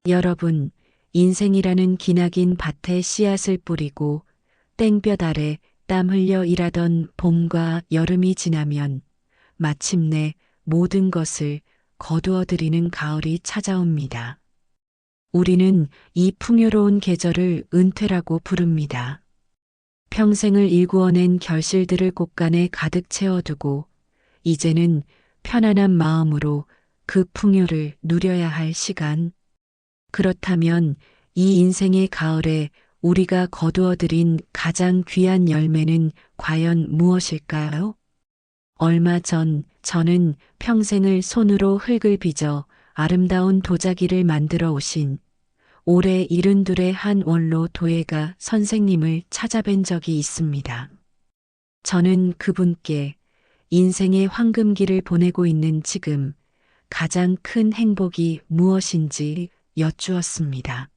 여러분, 인생이라는 기나긴 밭에 씨앗을 뿌리고 땡볕 아래 땀 흘려 일하던 봄과 여름이 지나면 마침내 모든 것을 거두어들이는 가을이 찾아옵니다. 우리는 이 풍요로운 계절을 은퇴라고 부릅니다. 평생을 일구어낸 결실들을 꽃간에 가득 채워두고 이제는 편안한 마음으로 그 풍요를 누려야 할 시간. 그렇다면 이 인생의 가을에 우리가 거두어들인 가장 귀한 열매는 과연 무엇일까요? 얼마 전 저는 평생을 손으로 흙을 빚어 아름다운 도자기를 만들어 오신 올해 72의 한 원로 도예가 선생님을 찾아뵌 적이 있습니다. 저는 그분께 인생의 황금기를 보내고 있는 지금 가장 큰 행복이 무엇인지 여쭈었습니다.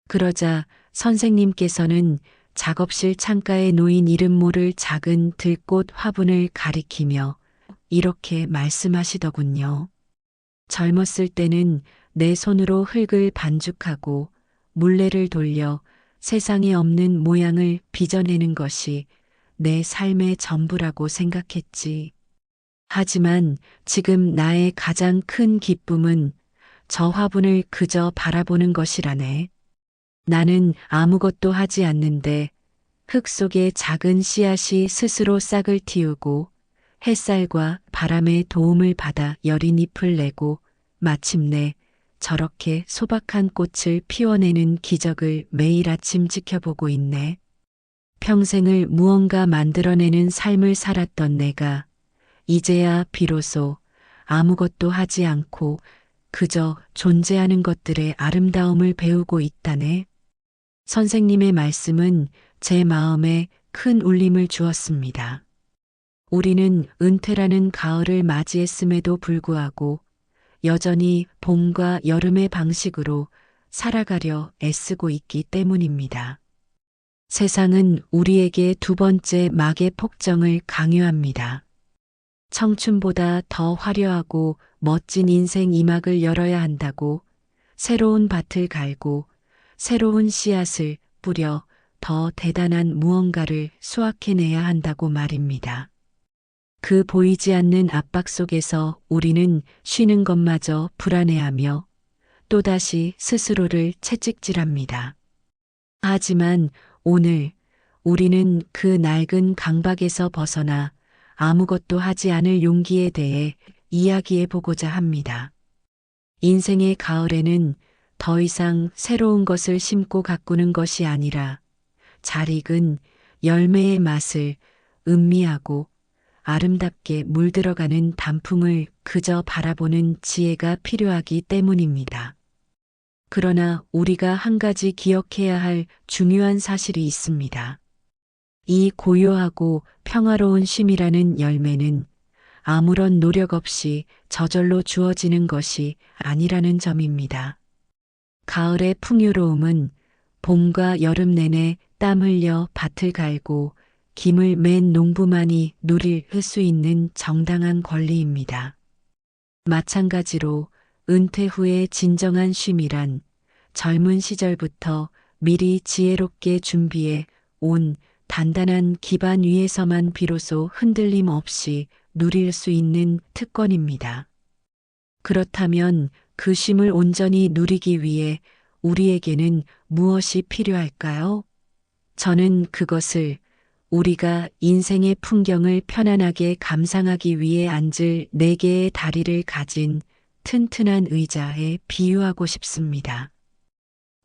그러자 선생님께서는 작업실 창가에 놓인 이름 모를 작은 들꽃 화분을 가리키며 이렇게 말씀하시더군요. 젊었을 때는 내 손으로 흙을 반죽하고 물레를 돌려 세상에 없는 모양을 빚어내는 것이 내 삶의 전부라고 생각했지. 하지만 지금 나의 가장 큰 기쁨은 저 화분을 그저 바라보는 것이라네. 나는 아무것도 하지 않는데 흙 속에 작은 씨앗이 스스로 싹을 틔우고 햇살과 바람의 도움을 받아 여린 잎을 내고 마침내 저렇게 소박한 꽃을 피워내는 기적을 매일 아침 지켜보고 있네. 평생을 무언가 만들어내는 삶을 살았던 내가 이제야 비로소 아무것도 하지 않고 그저 존재하는 것들의 아름다움을 배우고 있다네. 선생님의 말씀은 제 마음에 큰 울림을 주었습니다. 우리는 은퇴라는 가을을 맞이했음에도 불구하고 여전히 봄과 여름의 방식으로 살아가려 애쓰고 있기 때문입니다. 세상은 우리에게 두 번째 막의 폭정을 강요합니다. 청춘보다 더 화려하고 멋진 인생 2막을 열어야 한다고 새로운 밭을 갈고 새로운 씨앗을 뿌려 더 대단한 무언가를 수확해내야 한다고 말입니다. 그 보이지 않는 압박 속에서 우리는 쉬는 것마저 불안해하며 또다시 스스로를 채찍질합니다. 하지만 오늘 우리는 그 낡은 강박에서 벗어나 아무것도 하지 않을 용기에 대해 이야기해 보고자 합니다. 인생의 가을에는 더 이상 새로운 것을 심고 가꾸는 것이 아니라 잘 익은 열매의 맛을 음미하고 아름답게 물들어가는 단풍을 그저 바라보는 지혜가 필요하기 때문입니다. 그러나 우리가 한 가지 기억해야 할 중요한 사실이 있습니다. 이 고요하고 평화로운 쉼이라는 열매는 아무런 노력 없이 저절로 주어지는 것이 아니라는 점입니다. 가을의 풍요로움은 봄과 여름 내내 땀 흘려 밭을 갈고 김을 맨 농부만이 누릴 수 있는 정당한 권리입니다. 마찬가지로 은퇴 후의 진정한 쉼이란 젊은 시절부터 미리 지혜롭게 준비해 온 단단한 기반 위에서만 비로소 흔들림 없이 누릴 수 있는 특권입니다. 그렇다면 그 쉼을 온전히 누리기 위해 우리에게는 무엇이 필요할까요? 저는 그것을 우리가 인생의 풍경을 편안하게 감상하기 위해 앉을 4개의 다리를 가진 튼튼한 의자에 비유하고 싶습니다.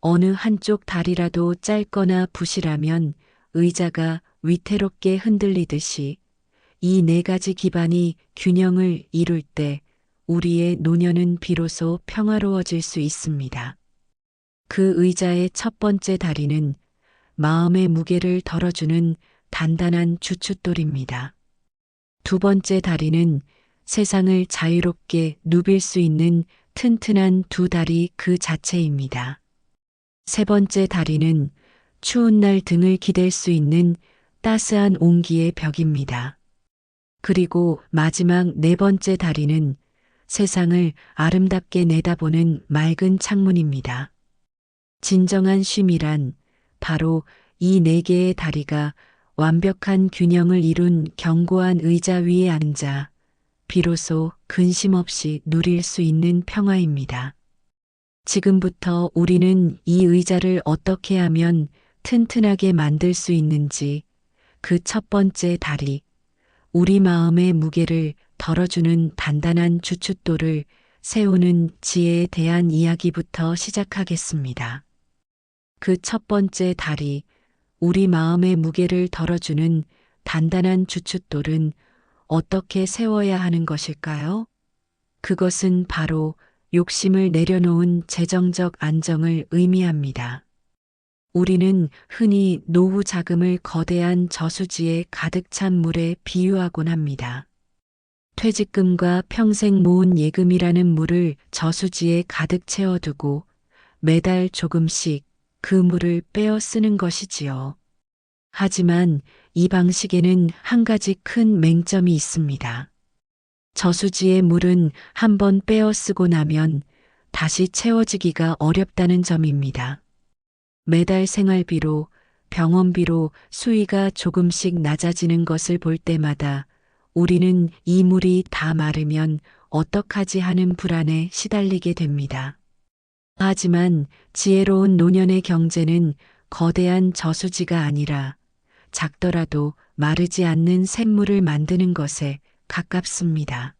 어느 한쪽 다리라도 짧거나 부실하면 의자가 위태롭게 흔들리듯이 이 4가지 기반이 균형을 이룰 때 우리의 노년은 비로소 평화로워질 수 있습니다. 그 의자의 첫 번째 다리는 마음의 무게를 덜어주는 단단한 주춧돌입니다. 두 번째 다리는 세상을 자유롭게 누빌 수 있는 튼튼한 두 다리 그 자체입니다. 세 번째 다리는 추운 날 등을 기댈 수 있는 따스한 온기의 벽입니다. 그리고 마지막 4번째 다리는 세상을 아름답게 내다보는 맑은 창문입니다. 진정한 쉼이란 바로 이 네 개의 다리가 완벽한 균형을 이룬 견고한 의자 위에 앉아 비로소 근심 없이 누릴 수 있는 평화입니다. 지금부터 우리는 이 의자를 어떻게 하면 튼튼하게 만들 수 있는지 그 첫 번째 다리, 우리 마음의 무게를 덜어주는 단단한 주춧돌을 세우는 지혜에 대한 이야기부터 시작하겠습니다. 그 첫 번째 다리, 우리 마음의 무게를 덜어주는 단단한 주춧돌은 어떻게 세워야 하는 것일까요? 그것은 바로 욕심을 내려놓은 재정적 안정을 의미합니다. 우리는 흔히 노후 자금을 거대한 저수지에 가득 찬 물에 비유하곤 합니다. 퇴직금과 평생 모은 예금이라는 물을 저수지에 가득 채워두고 매달 조금씩 그 물을 빼어 쓰는 것이지요. 하지만 이 방식에는 한 가지 큰 맹점이 있습니다. 저수지의 물은 한번 빼어 쓰고 나면 다시 채워지기가 어렵다는 점입니다. 매달 생활비로, 병원비로 수위가 조금씩 낮아지는 것을 볼 때마다 우리는 이 물이 다 마르면 어떡하지 하는 불안에 시달리게 됩니다. 하지만 지혜로운 노년의 경제는 거대한 저수지가 아니라 작더라도 마르지 않는 샘물을 만드는 것에 가깝습니다.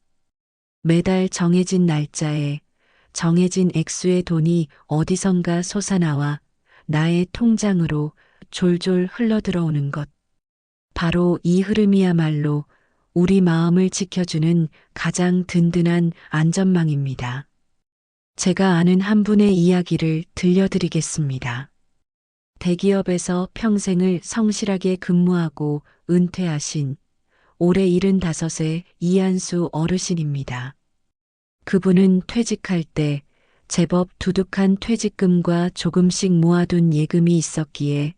매달 정해진 날짜에 정해진 액수의 돈이 어디선가 솟아나와 나의 통장으로 졸졸 흘러들어오는 것. 바로 이 흐름이야말로 우리 마음을 지켜주는 가장 든든한 안전망입니다. 제가 아는 한 분의 이야기를 들려드리겠습니다. 대기업에서 평생을 성실하게 근무하고 은퇴하신 올해 75세 이한수 어르신입니다. 그분은 퇴직할 때 제법 두둑한 퇴직금과 조금씩 모아둔 예금이 있었기에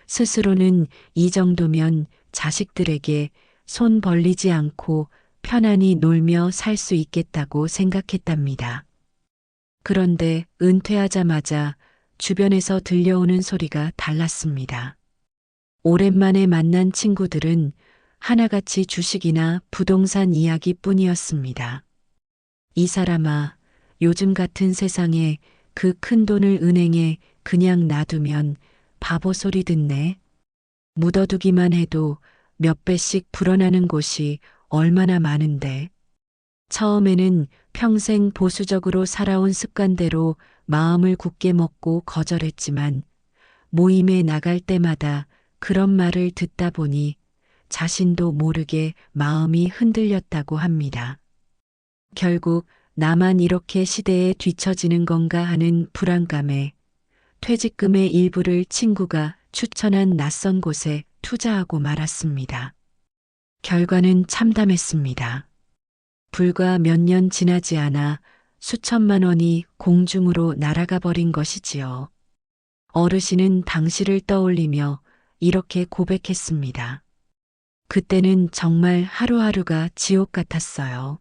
스스로는 이 정도면 자식들에게 손 벌리지 않고 편안히 놀며 살 수 있겠다고 생각했답니다. 그런데 은퇴하자마자 주변에서 들려오는 소리가 달랐습니다. 오랜만에 만난 친구들은 하나같이 주식이나 부동산 이야기뿐이었습니다. 이 사람아, 요즘 같은 세상에 그 큰 돈을 은행에 그냥 놔두면 바보 소리 듣네. 묻어두기만 해도 몇 배씩 불어나는 곳이 얼마나 많은데. 처음에는 평생 보수적으로 살아온 습관대로 마음을 굳게 먹고 거절했지만 모임에 나갈 때마다 그런 말을 듣다 보니 자신도 모르게 마음이 흔들렸다고 합니다. 결국 나만 이렇게 시대에 뒤처지는 건가 하는 불안감에 퇴직금의 일부를 친구가 추천한 낯선 곳에 투자하고 말았습니다. 결과는 참담했습니다. 불과 몇 년 지나지 않아 수천만 원이 공중으로 날아가 버린 것이지요. 어르신은 당시를 떠올리며 이렇게 고백했습니다. 그때는 정말 하루하루가 지옥 같았어요.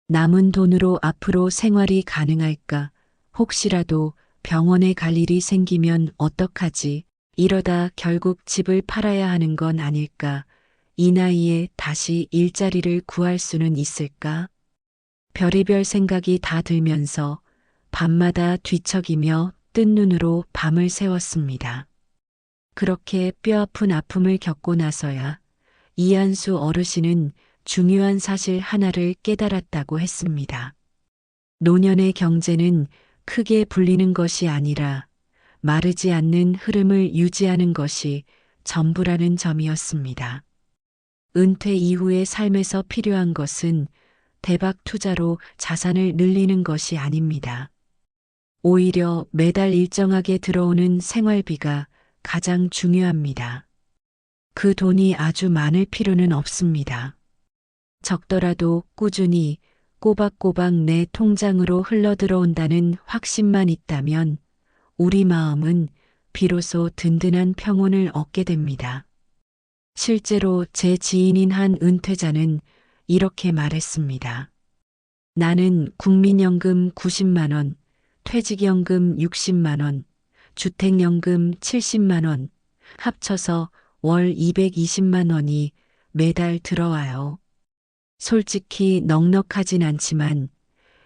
남은 돈으로 앞으로 생활이 가능할까? 혹시라도 병원에 갈 일이 생기면 어떡하지? 이러다 결국 집을 팔아야 하는 건 아닐까? 이 나이에 다시 일자리를 구할 수는 있을까? 별의별 생각이 다 들면서 밤마다 뒤척이며 뜬 눈으로 밤을 새웠습니다. 그렇게 뼈아픈 아픔을 겪고 나서야 이한수 어르신은 중요한 사실 하나를 깨달았다고 했습니다. 노년의 경제는 크게 불리는 것이 아니라 마르지 않는 흐름을 유지하는 것이 전부라는 점이었습니다. 은퇴 이후의 삶에서 필요한 것은 대박 투자로 자산을 늘리는 것이 아닙니다. 오히려 매달 일정하게 들어오는 생활비가 가장 중요합니다. 그 돈이 아주 많을 필요는 없습니다. 적더라도 꾸준히 꼬박꼬박 내 통장으로 흘러들어온다는 확신만 있다면 우리 마음은 비로소 든든한 평온을 얻게 됩니다. 실제로 제 지인인 한 은퇴자는 이렇게 말했습니다. 나는 국민연금 90만 원, 퇴직연금 60만 원, 주택연금 70만 원, 합쳐서 월 220만 원이 매달 들어와요. 솔직히 넉넉하진 않지만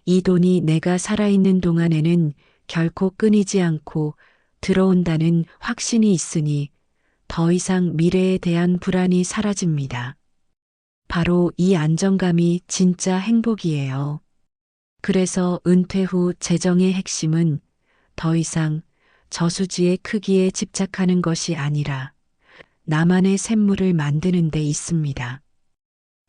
이 돈이 내가 살아있는 동안에는 결코 끊이지 않고 들어온다는 확신이 있으니 더 이상 미래에 대한 불안이 사라집니다. 바로 이 안정감이 진짜 행복이에요. 그래서 은퇴 후 재정의 핵심은 더 이상 저수지의 크기에 집착하는 것이 아니라 나만의 샘물을 만드는 데 있습니다.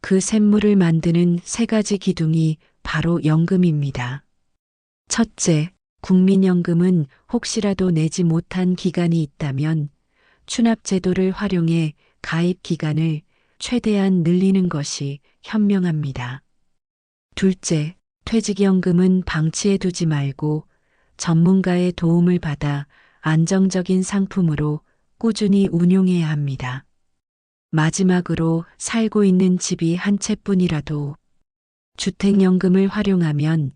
그 샘물을 만드는 세 가지 기둥이 바로 연금입니다. 첫째, 국민연금은 혹시라도 내지 못한 기간이 있다면 추납제도를 활용해 가입 기간을 최대한 늘리는 것이 현명합니다. 둘째, 퇴직연금은 방치해 두지 말고 전문가의 도움을 받아 안정적인 상품으로 꾸준히 운용해야 합니다. 마지막으로 살고 있는 집이 한 채뿐이라도 주택연금을 활용하면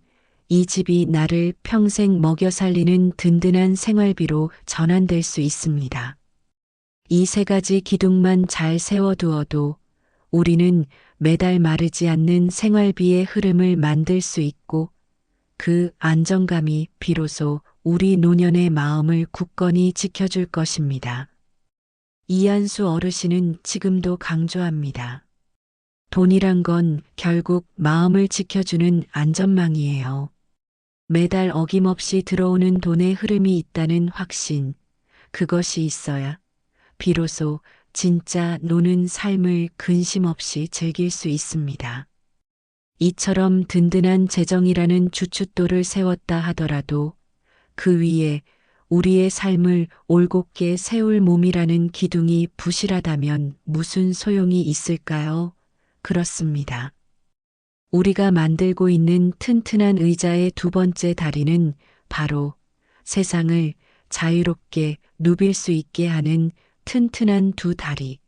이 집이 나를 평생 먹여 살리는 든든한 생활비로 전환될 수 있습니다. 이 세 가지 기둥만 잘 세워두어도 우리는 매달 마르지 않는 생활비의 흐름을 만들 수 있고 그 안정감이 비로소 우리 노년의 마음을 굳건히 지켜줄 것입니다. 이한수 어르신은 지금도 강조합니다. 돈이란 건 결국 마음을 지켜주는 안전망이에요. 매달 어김없이 들어오는 돈의 흐름이 있다는 확신, 그것이 있어야 비로소 진짜 노는 삶을 근심 없이 즐길 수 있습니다. 이처럼 든든한 재정이라는 주춧돌을 세웠다 하더라도 그 위에 우리의 삶을 올곧게 세울 몸이라는 기둥이 부실하다면 무슨 소용이 있을까요? 그렇습니다. 우리가 만들고 있는 튼튼한 의자의 두 번째 다리는 바로 세상을 자유롭게 누빌 수 있게 하는 튼튼한 두 다리,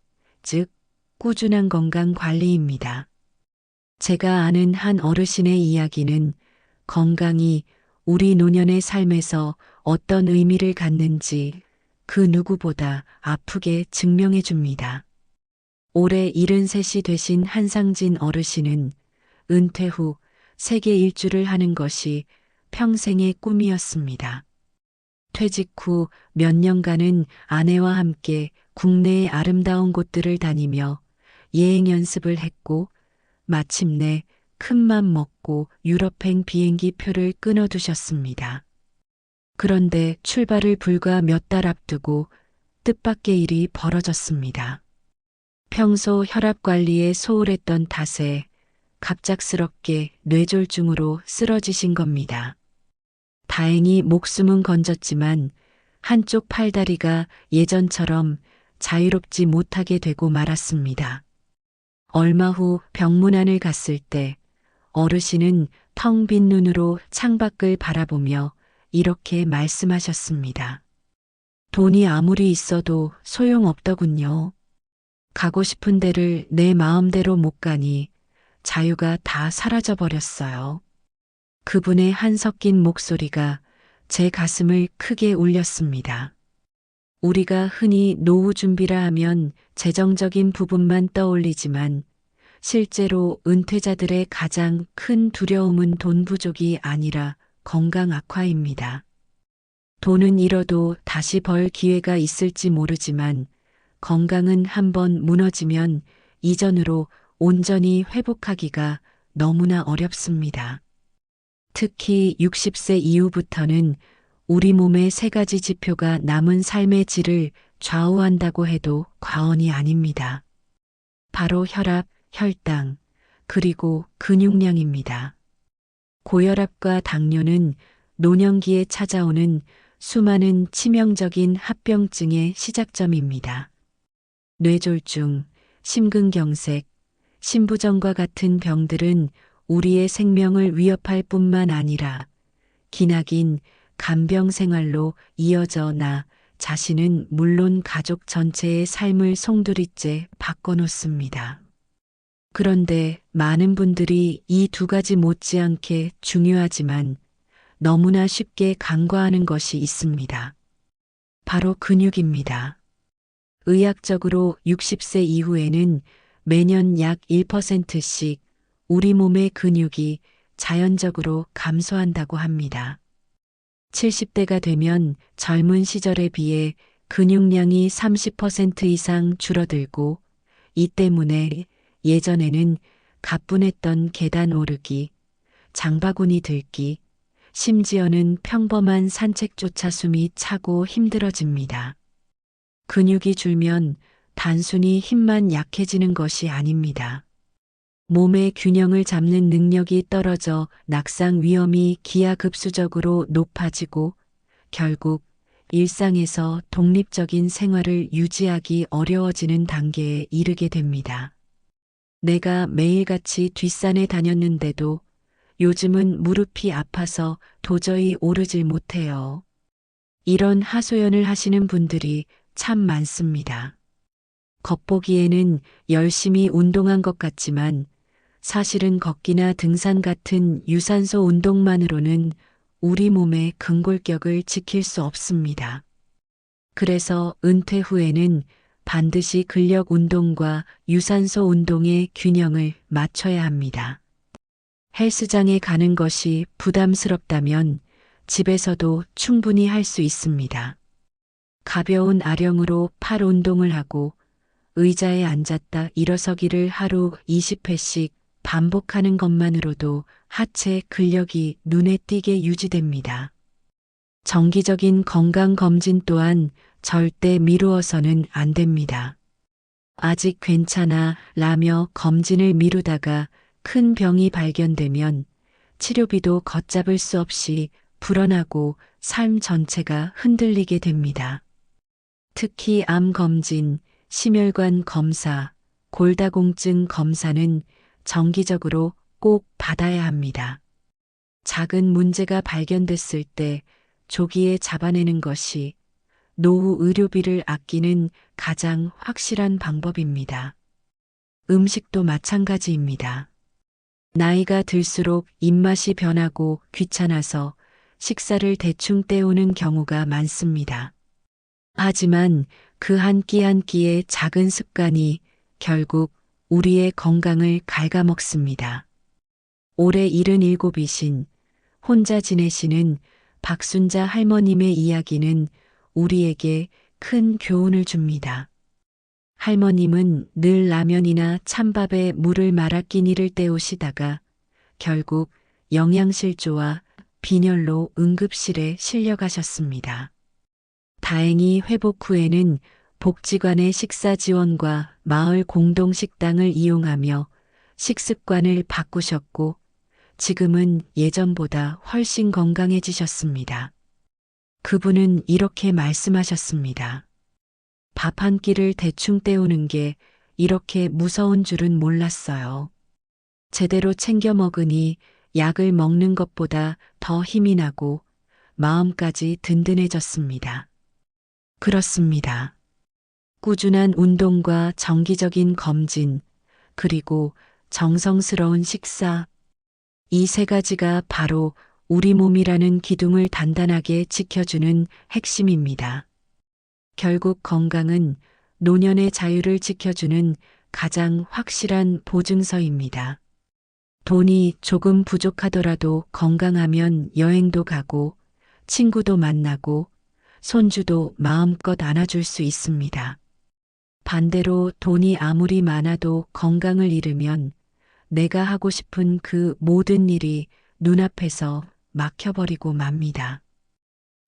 즉 꾸준한 건강 관리입니다. 제가 아는 한 어르신의 이야기는 건강이 우리 노년의 삶에서 어떤 의미를 갖는지 그 누구보다 아프게 증명해 줍니다. 올해 73이 되신 한상진 어르신은 은퇴 후 세계 일주를 하는 것이 평생의 꿈이었습니다. 퇴직 후 몇 년간은 아내와 함께 국내의 아름다운 곳들을 다니며 예행 연습을 했고 마침내 큰맘 먹고 유럽행 비행기 표를 끊어두셨습니다. 그런데 출발을 불과 몇 달 앞두고 뜻밖의 일이 벌어졌습니다. 평소 혈압 관리에 소홀했던 탓에 갑작스럽게 뇌졸중으로 쓰러지신 겁니다. 다행히 목숨은 건졌지만 한쪽 팔다리가 예전처럼 자유롭지 못하게 되고 말았습니다. 얼마 후 병문안을 갔을 때 어르신은 텅 빈 눈으로 창밖을 바라보며 이렇게 말씀하셨습니다. 돈이 아무리 있어도 소용없더군요. 가고 싶은 데를 내 마음대로 못 가니 자유가 다 사라져 버렸어요. 그분의 한섞인 목소리가 제 가슴을 크게 울렸습니다. 우리가 흔히 노후 준비라 하면 재정적인 부분만 떠올리지만 실제로 은퇴자들의 가장 큰 두려움은 돈 부족이 아니라 건강 악화입니다. 돈은 잃어도 다시 벌 기회가 있을지 모르지만 건강은 한번 무너지면 이전으로 온전히 회복하기가 너무나 어렵습니다. 특히 60세 이후부터는 우리 몸의 세 가지 지표가 남은 삶의 질을 좌우한다고 해도 과언이 아닙니다. 바로 혈압, 혈당, 그리고 근육량입니다. 고혈압과 당뇨는 노년기에 찾아오는 수많은 치명적인 합병증의 시작점입니다. 뇌졸중, 심근경색, 심부전과 같은 병들은 우리의 생명을 위협할 뿐만 아니라 기나긴 간병 생활로 이어져 나 자신은 물론 가족 전체의 삶을 송두리째 바꿔놓습니다. 그런데 많은 분들이 이 두 가지 못지않게 중요하지만 너무나 쉽게 간과하는 것이 있습니다. 바로 근육입니다. 의학적으로 60세 이후에는 매년 약 1%씩 우리 몸의 근육이 자연적으로 감소한다고 합니다. 70대가 되면 젊은 시절에 비해 근육량이 30% 이상 줄어들고 이 때문에 예전에는 가뿐했던 계단 오르기, 장바구니 들기, 심지어는 평범한 산책조차 숨이 차고 힘들어집니다. 근육이 줄면 단순히 힘만 약해지는 것이 아닙니다. 몸의 균형을 잡는 능력이 떨어져 낙상 위험이 기하급수적으로 높아지고 결국 일상에서 독립적인 생활을 유지하기 어려워지는 단계에 이르게 됩니다. 내가 매일같이 뒷산에 다녔는데도 요즘은 무릎이 아파서 도저히 오르질 못해요. 이런 하소연을 하시는 분들이 참 많습니다. 겉보기에는 열심히 운동한 것 같지만 사실은 걷기나 등산 같은 유산소 운동만으로는 우리 몸의 근골격을 지킬 수 없습니다. 그래서 은퇴 후에는 반드시 근력 운동과 유산소 운동의 균형을 맞춰야 합니다. 헬스장에 가는 것이 부담스럽다면 집에서도 충분히 할 수 있습니다. 가벼운 아령으로 팔 운동을 하고 의자에 앉았다 일어서기를 하루 20회씩 반복하는 것만으로도 하체 근력이 눈에 띄게 유지됩니다. 정기적인 건강검진 또한 절대 미루어서는 안 됩니다. 아직 괜찮아 라며 검진을 미루다가 큰 병이 발견되면 치료비도 걷잡을 수 없이 불어나고 삶 전체가 흔들리게 됩니다. 특히 암 검진, 심혈관 검사, 골다공증 검사는 정기적으로 꼭 받아야 합니다. 작은 문제가 발견됐을 때 조기에 잡아내는 것이 노후 의료비를 아끼는 가장 확실한 방법입니다. 음식도 마찬가지입니다. 나이가 들수록 입맛이 변하고 귀찮아서 식사를 대충 때우는 경우가 많습니다. 하지만 그 한 끼 한 끼의 작은 습관이 결국 우리의 건강을 갉아먹습니다. 올해 77이신 혼자 지내시는 박순자 할머님의 이야기는 우리에게 큰 교훈을 줍니다. 할머님은 늘 라면이나 찬밥에 물을 말아 끼니를 때우시다가 결국 영양실조와 빈혈로 응급실에 실려가셨습니다. 다행히 회복 후에는 복지관의 식사 지원과 마을 공동식당을 이용하며 식습관을 바꾸셨고 지금은 예전보다 훨씬 건강해지셨습니다. 그분은 이렇게 말씀하셨습니다. 밥 한 끼를 대충 때우는 게 이렇게 무서운 줄은 몰랐어요. 제대로 챙겨 먹으니 약을 먹는 것보다 더 힘이 나고 마음까지 든든해졌습니다. 그렇습니다. 꾸준한 운동과 정기적인 검진, 그리고 정성스러운 식사, 이 세 가지가 바로 우리 몸이라는 기둥을 단단하게 지켜주는 핵심입니다. 결국 건강은 노년의 자유를 지켜주는 가장 확실한 보증서입니다. 돈이 조금 부족하더라도 건강하면 여행도 가고 친구도 만나고 손주도 마음껏 안아줄 수 있습니다. 반대로 돈이 아무리 많아도 건강을 잃으면 내가 하고 싶은 그 모든 일이 눈앞에서 막혀버리고 맙니다.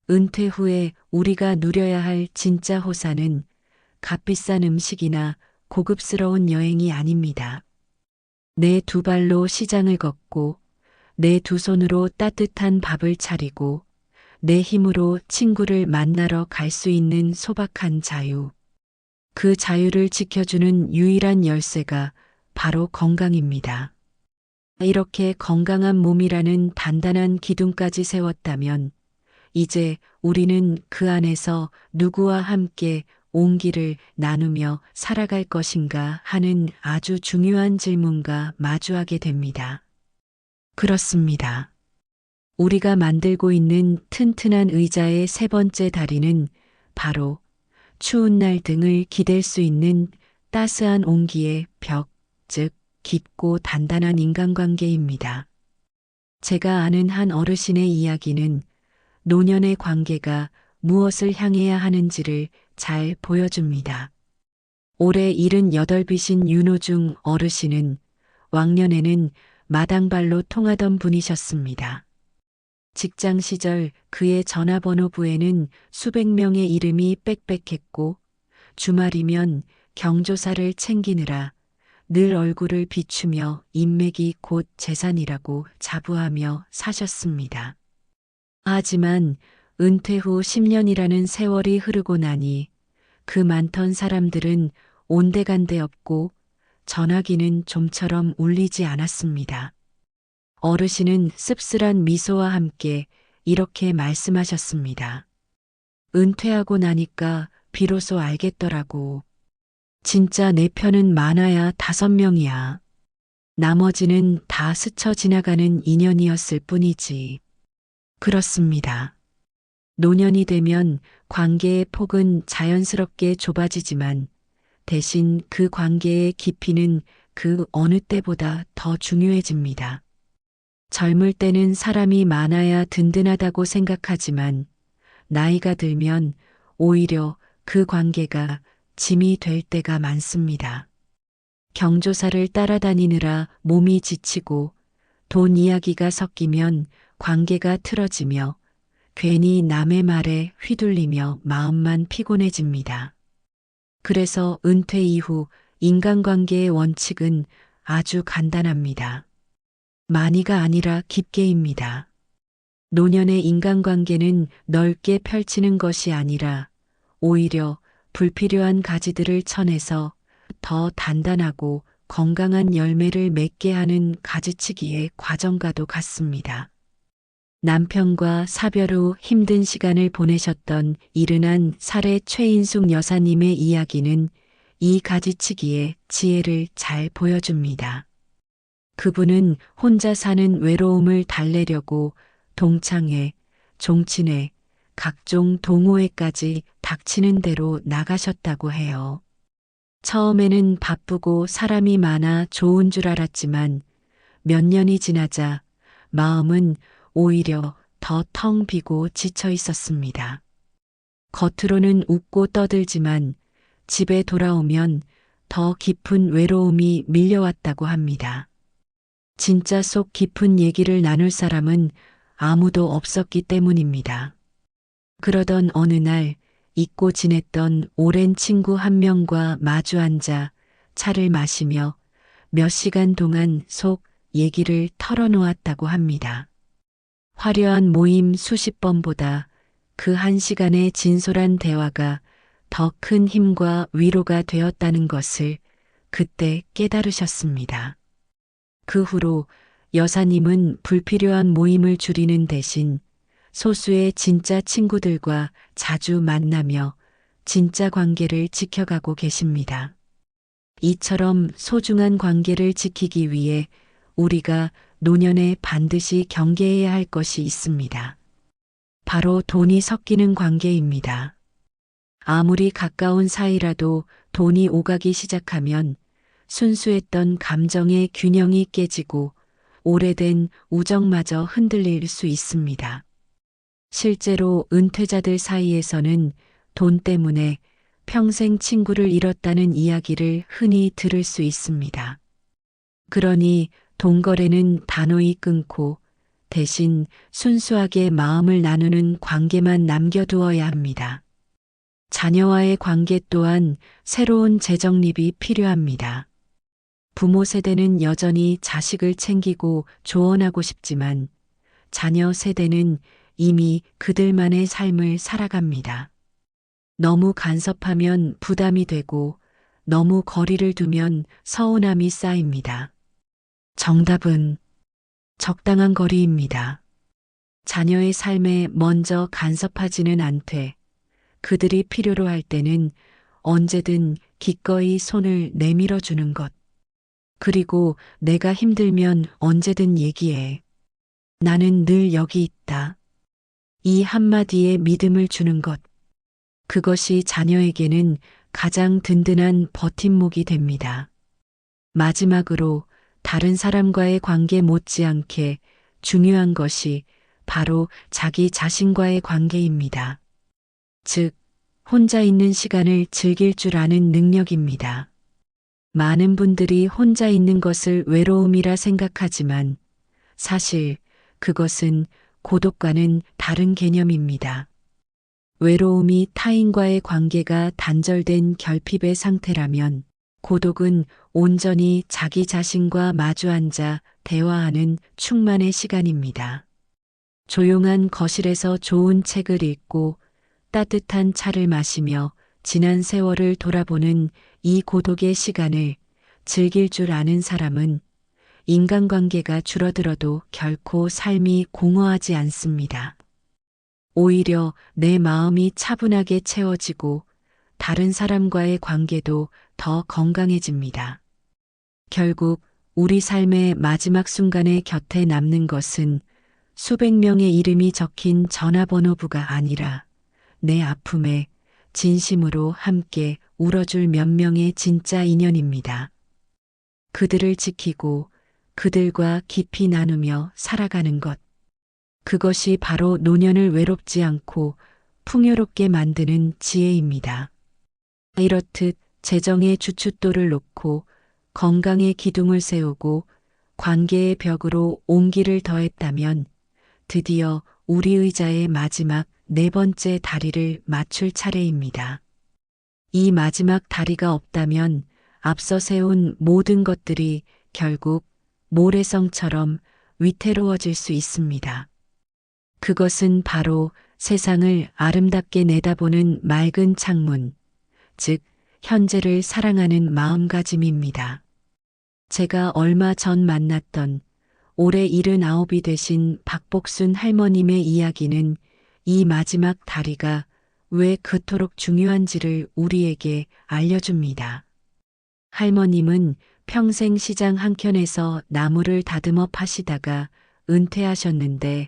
은퇴 후에 우리가 누려야 할 진짜 호사는 값비싼 음식이나 고급스러운 여행이 아닙니다. 내 두 발로 시장을 걷고 내 두 손으로 따뜻한 밥을 차리고 내 힘으로 친구를 만나러 갈 수 있는 소박한 자유. 그 자유를 지켜주는 유일한 열쇠가 바로 건강입니다. 이렇게 건강한 몸이라는 단단한 기둥까지 세웠다면 이제 우리는 그 안에서 누구와 함께 온기를 나누며 살아갈 것인가 하는 아주 중요한 질문과 마주하게 됩니다. 그렇습니다. 우리가 만들고 있는 튼튼한 의자의 세 번째 다리는 바로 추운 날 등을 기댈 수 있는 따스한 온기의 벽, 즉 깊고 단단한 인간관계입니다. 제가 아는 한 어르신의 이야기는 노년의 관계가 무엇을 향해야 하는지를 잘 보여줍니다. 올해 78이신 윤호중 어르신은 왕년에는 마당발로 통하던 분이셨습니다. 직장 시절 그의 전화번호부에는 수백 명의 이름이 빽빽했고 주말이면 경조사를 챙기느라 늘 얼굴을 비추며 인맥이 곧 재산이라고 자부하며 사셨습니다. 하지만 은퇴 후 10년이라는 세월이 흐르고 나니 그 많던 사람들은 온데간데 없고 전화기는 좀처럼 울리지 않았습니다. 어르신은 씁쓸한 미소와 함께 이렇게 말씀하셨습니다. 은퇴하고 나니까 비로소 알겠더라고. 진짜 내 편은 많아야 5명이야. 나머지는 다 스쳐 지나가는 인연이었을 뿐이지. 그렇습니다. 노년이 되면 관계의 폭은 자연스럽게 좁아지지만 대신 그 관계의 깊이는 그 어느 때보다 더 중요해집니다. 젊을 때는 사람이 많아야 든든하다고 생각하지만 나이가 들면 오히려 그 관계가 짐이 될 때가 많습니다. 경조사를 따라다니느라 몸이 지치고 돈 이야기가 섞이면 관계가 틀어지며 괜히 남의 말에 휘둘리며 마음만 피곤해집니다. 그래서 은퇴 이후 인간관계의 원칙은 아주 간단합니다. 많이가 아니라 깊게입니다. 노년의 인간관계는 넓게 펼치는 것이 아니라 오히려 불필요한 가지들을 쳐내서 더 단단하고 건강한 열매를 맺게 하는 가지치기의 과정과도 같습니다. 남편과 사별 후 힘든 시간을 보내셨던 이른한 살해 최인숙 여사님의 이야기는 이 가지치기의 지혜를 잘 보여줍니다. 그분은 혼자 사는 외로움을 달래려고 동창회, 종친회, 각종 동호회까지 닥치는 대로 나가셨다고 해요. 처음에는 바쁘고 사람이 많아 좋은 줄 알았지만 몇 년이 지나자 마음은 오히려 더 텅 비고 지쳐 있었습니다. 겉으로는 웃고 떠들지만 집에 돌아오면 더 깊은 외로움이 밀려왔다고 합니다. 진짜 속 깊은 얘기를 나눌 사람은 아무도 없었기 때문입니다. 그러던 어느 날 잊고 지냈던 오랜 친구 한 명과 마주 앉아 차를 마시며 몇 시간 동안 속 얘기를 털어놓았다고 합니다. 화려한 모임 수십 번보다 그 한 시간의 진솔한 대화가 더 큰 힘과 위로가 되었다는 것을 그때 깨달으셨습니다. 그 후로 여사님은 불필요한 모임을 줄이는 대신 소수의 진짜 친구들과 자주 만나며 진짜 관계를 지켜가고 계십니다. 이처럼 소중한 관계를 지키기 위해 우리가 노년에 반드시 경계해야 할 것이 있습니다. 바로 돈이 섞이는 관계입니다. 아무리 가까운 사이라도 돈이 오가기 시작하면 순수했던 감정의 균형이 깨지고 오래된 우정마저 흔들릴 수 있습니다. 실제로 은퇴자들 사이에서는 돈 때문에 평생 친구를 잃었다는 이야기를 흔히 들을 수 있습니다. 그러니 돈거래는 단호히 끊고 대신 순수하게 마음을 나누는 관계만 남겨두어야 합니다. 자녀와의 관계 또한 새로운 재정립이 필요합니다. 부모 세대는 여전히 자식을 챙기고 조언하고 싶지만 자녀 세대는 이미 그들만의 삶을 살아갑니다. 너무 간섭하면 부담이 되고 너무 거리를 두면 서운함이 쌓입니다. 정답은 적당한 거리입니다. 자녀의 삶에 먼저 간섭하지는 않되 그들이 필요로 할 때는 언제든 기꺼이 손을 내밀어 주는 것. 그리고 내가 힘들면 언제든 얘기해. 나는 늘 여기 있다. 이 한마디에 믿음을 주는 것. 그것이 자녀에게는 가장 든든한 버팀목이 됩니다. 마지막으로 다른 사람과의 관계 못지않게 중요한 것이 바로 자기 자신과의 관계입니다. 즉, 혼자 있는 시간을 즐길 줄 아는 능력입니다. 많은 분들이 혼자 있는 것을 외로움이라 생각하지만 사실 그것은 고독과는 다른 개념입니다. 외로움이 타인과의 관계가 단절된 결핍의 상태라면 고독은 온전히 자기 자신과 마주 앉아 대화하는 충만의 시간입니다. 조용한 거실에서 좋은 책을 읽고 따뜻한 차를 마시며 지난 세월을 돌아보는 이 고독의 시간을 즐길 줄 아는 사람은 인간관계가 줄어들어도 결코 삶이 공허하지 않습니다. 오히려 내 마음이 차분하게 채워지고 다른 사람과의 관계도 더 건강해집니다. 결국 우리 삶의 마지막 순간에 곁에 남는 것은 수백 명의 이름이 적힌 전화번호부가 아니라 내 아픔에 진심으로 함께 울어줄 몇 명의 진짜 인연입니다. 그들을 지키고 그들과 깊이 나누며 살아가는 것. 그것이 바로 노년을 외롭지 않고 풍요롭게 만드는 지혜입니다. 이렇듯 재정의 주춧돌을 놓고 건강의 기둥을 세우고 관계의 벽으로 온기를 더했다면 드디어 우리 의자의 마지막 네 번째 다리를 맞출 차례입니다. 이 마지막 다리가 없다면 앞서 세운 모든 것들이 결국 모래성처럼 위태로워질 수 있습니다. 그것은 바로 세상을 아름답게 내다보는 맑은 창문, 즉 현재를 사랑하는 마음가짐입니다. 제가 얼마 전 만났던 올해 79이 되신 박복순 할머님의 이야기는 이 마지막 다리가 왜 그토록 중요한지를 우리에게 알려줍니다. 할머님은 평생 시장 한켠에서 나무를 다듬어 파시다가 은퇴하셨는데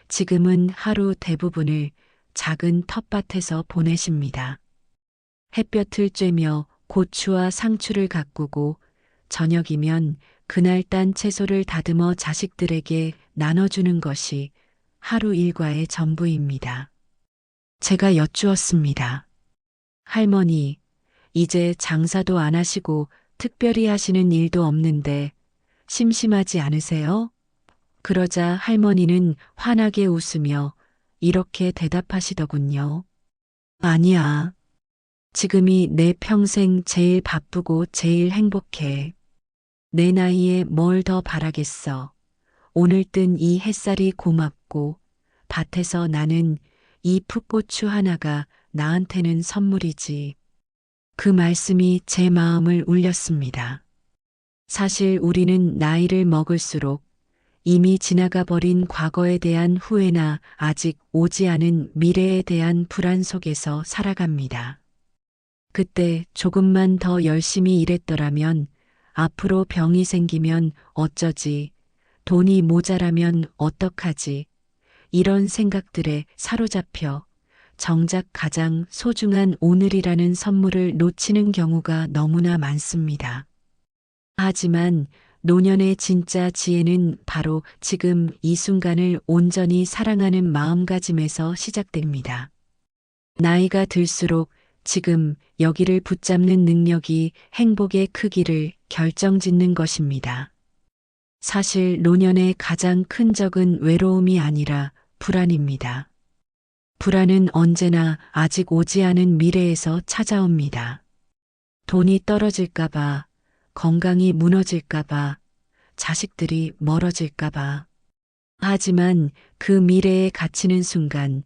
지금은 하루 대부분을 작은 텃밭에서 보내십니다. 햇볕을 쬐며 고추와 상추를 가꾸고 저녁이면 그날 딴 채소를 다듬어 자식들에게 나눠주는 것이 하루 일과의 전부입니다. 제가 여쭈었습니다. 할머니, 이제 장사도 안 하시고 특별히 하시는 일도 없는데 심심하지 않으세요? 그러자 할머니는 환하게 웃으며 이렇게 대답하시더군요. 아니야. 지금이 내 평생 제일 바쁘고 제일 행복해. 내 나이에 뭘 더 바라겠어. 오늘 뜬 이 햇살이 고맙고 밭에서 나는 이 풋고추 하나가 나한테는 선물이지. 그 말씀이 제 마음을 울렸습니다. 사실 우리는 나이를 먹을수록 이미 지나가 버린 과거에 대한 후회나 아직 오지 않은 미래에 대한 불안 속에서 살아갑니다. 그때 조금만 더 열심히 일했더라면, 앞으로 병이 생기면 어쩌지, 돈이 모자라면 어떡하지, 이런 생각들에 사로잡혀 정작 가장 소중한 오늘이라는 선물을 놓치는 경우가 너무나 많습니다. 하지만 노년의 진짜 지혜는 바로 지금 이 순간을 온전히 사랑하는 마음가짐에서 시작됩니다. 나이가 들수록 지금 여기를 붙잡는 능력이 행복의 크기를 결정짓는 것입니다. 사실 노년의 가장 큰 적은 외로움이 아니라 불안입니다. 불안은 언제나 아직 오지 않은 미래에서 찾아옵니다. 돈이 떨어질까봐, 건강이 무너질까봐, 자식들이 멀어질까봐. 하지만 그 미래에 갇히는 순간,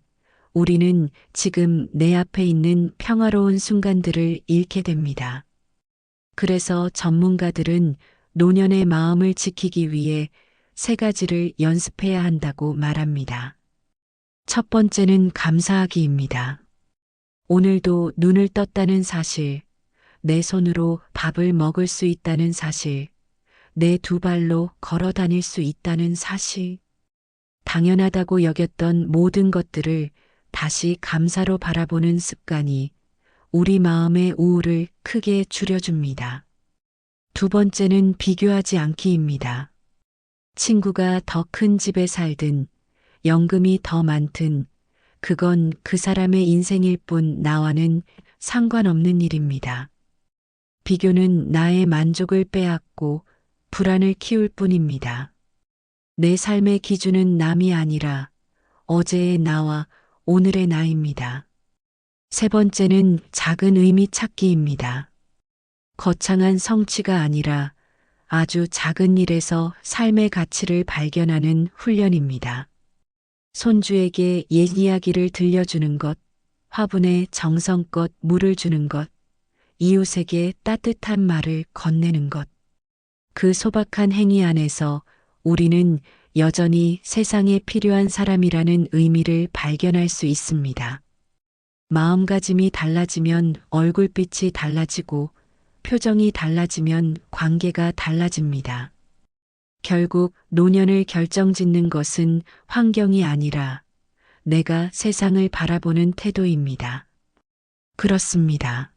우리는 지금 내 앞에 있는 평화로운 순간들을 잃게 됩니다. 그래서 전문가들은 노년의 마음을 지키기 위해 세 가지를 연습해야 한다고 말합니다. 첫 번째는 감사하기입니다. 오늘도 눈을 떴다는 사실, 내 손으로 밥을 먹을 수 있다는 사실, 내 두 발로 걸어 다닐 수 있다는 사실, 당연하다고 여겼던 모든 것들을 다시 감사로 바라보는 습관이 우리 마음의 우울을 크게 줄여줍니다. 두 번째는 비교하지 않기입니다. 친구가 더 큰 집에 살든, 연금이 더 많든, 그건 그 사람의 인생일 뿐 나와는 상관없는 일입니다. 비교는 나의 만족을 빼앗고 불안을 키울 뿐입니다. 내 삶의 기준은 남이 아니라 어제의 나와 오늘의 나입니다. 세 번째는 작은 의미 찾기입니다. 거창한 성취가 아니라 아주 작은 일에서 삶의 가치를 발견하는 훈련입니다. 손주에게 옛 이야기를 들려주는 것, 화분에 정성껏 물을 주는 것, 이웃에게 따뜻한 말을 건네는 것. 그 소박한 행위 안에서 우리는 여전히 세상에 필요한 사람이라는 의미를 발견할 수 있습니다. 마음가짐이 달라지면 얼굴빛이 달라지고 표정이 달라지면 관계가 달라집니다. 결국 노년을 결정짓는 것은 환경이 아니라 내가 세상을 바라보는 태도입니다. 그렇습니다.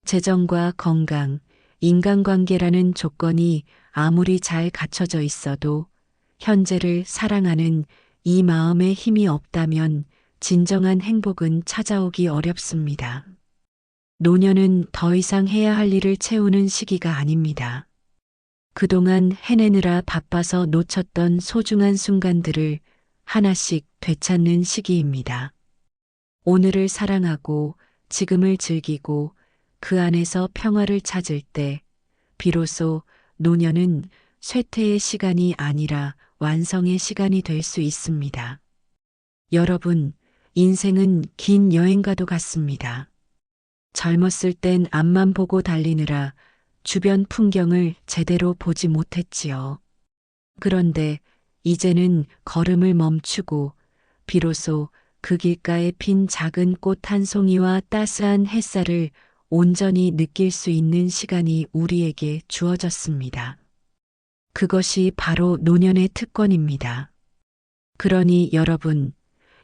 재정과 건강, 인간관계라는 조건이 아무리 잘 갖춰져 있어도 현재를 사랑하는 이 마음에 힘이 없다면 진정한 행복은 찾아오기 어렵습니다. 노년은 더 이상 해야 할 일을 채우는 시기가 아닙니다. 그동안 해내느라 바빠서 놓쳤던 소중한 순간들을 하나씩 되찾는 시기입니다. 오늘을 사랑하고 지금을 즐기고 그 안에서 평화를 찾을 때 비로소 노년은 쇠퇴의 시간이 아니라 완성의 시간이 될 수 있습니다. 여러분, 인생은 긴 여행과도 같습니다. 젊었을 땐 앞만 보고 달리느라 주변 풍경을 제대로 보지 못했지요. 그런데 이제는 걸음을 멈추고 비로소 그 길가에 핀 작은 꽃 한 송이와 따스한 햇살을 온전히 느낄 수 있는 시간이 우리에게 주어졌습니다. 그것이 바로 노년의 특권입니다. 그러니 여러분,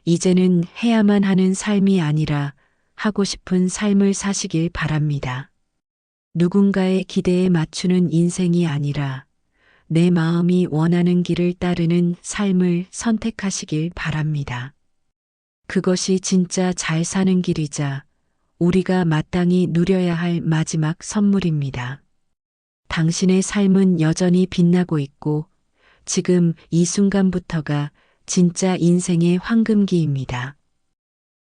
이제는 해야만 하는 삶이 아니라 하고 싶은 삶을 사시길 바랍니다. 누군가의 기대에 맞추는 인생이 아니라 내 마음이 원하는 길을 따르는 삶을 선택하시길 바랍니다. 그것이 진짜 잘 사는 길이자 우리가 마땅히 누려야 할 마지막 선물입니다. 당신의 삶은 여전히 빛나고 있고 지금 이 순간부터가 진짜 인생의 황금기입니다.